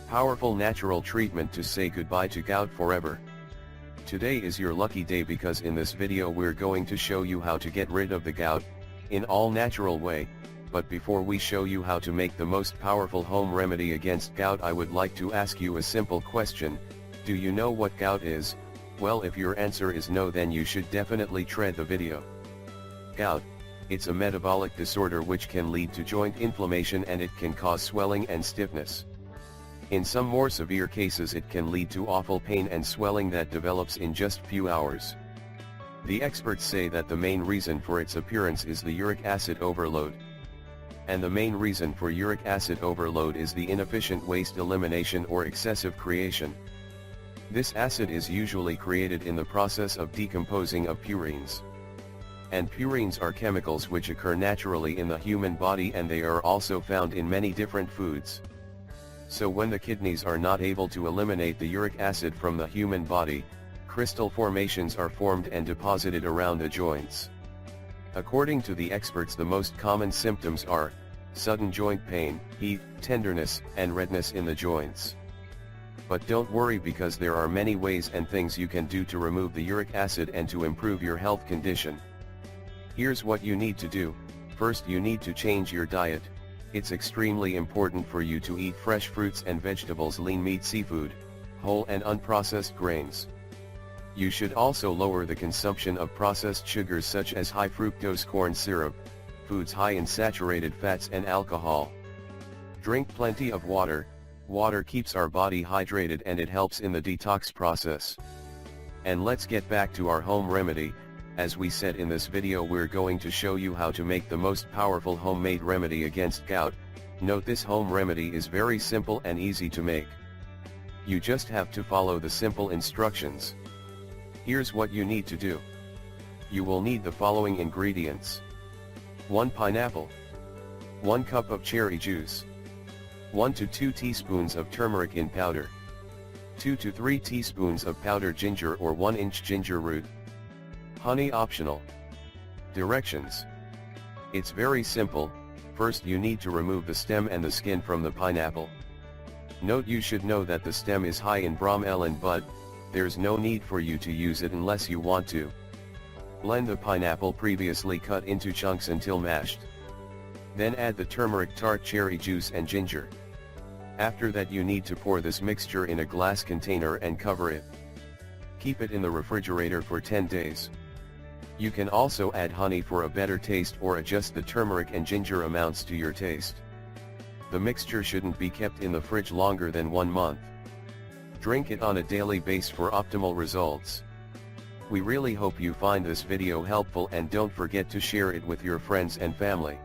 Powerful natural treatment to say goodbye to gout forever. Today is your lucky day because in this video we're going to show you how to get rid of the gout, in all natural way. But before we show you how to make the most powerful home remedy against gout, I would like to ask you a simple question. Do you know what gout is? Well, if your answer is no, then you should definitely tread the video. Gout. It's a metabolic disorder which can lead to joint inflammation and it can cause swelling and stiffness. In some more severe cases it can lead to awful pain and swelling that develops in just few hours. The experts say that the main reason for its appearance is the uric acid overload. And the main reason for uric acid overload is the inefficient waste elimination or excessive creation. This acid is usually created in the process of decomposing of purines. And purines are chemicals which occur naturally in the human body, and they are also found in many different foods. So when the kidneys are not able to eliminate the uric acid from the human body, crystal formations are formed and deposited around the joints. According to the experts, the most common symptoms are sudden joint pain, heat, tenderness, and redness in the joints. But don't worry, because there are many ways and things you can do to remove the uric acid and to improve your health condition. Here's what you need to do. First, you need to change your diet. It's extremely important for you to eat fresh fruits and vegetables, lean meat, seafood, whole and unprocessed grains. You should also lower the consumption of processed sugars such as high fructose corn syrup, foods high in saturated fats and alcohol. Drink plenty of water. Water keeps our body hydrated and it helps in the detox process. And let's get back to our home remedy. As we said in this video, we're going to show you how to make the most powerful homemade remedy against gout. Note, this home remedy is very simple and easy to make. You just have to follow the simple instructions. Here's what you need to do. You will need the following ingredients: 1 pineapple, 1 cup of cherry juice, 1 to 2 teaspoons of turmeric in powder, 2 to 3 teaspoons of powdered ginger or 1-inch ginger root. Honey optional. Directions. It's very simple. First, you need to remove the stem and the skin from the pineapple. Note, you should know that the stem is high in bromelain, but there's no need for you to use it unless you want to. Blend the pineapple previously cut into chunks until mashed. Then add the turmeric, tart cherry juice and ginger. After that, you need to pour this mixture in a glass container and cover it. Keep it in the refrigerator for 10 days. You can also add honey for a better taste or adjust the turmeric and ginger amounts to your taste. The mixture shouldn't be kept in the fridge longer than 1 month. Drink it on a daily basis for optimal results. We really hope you find this video helpful, and don't forget to share it with your friends and family.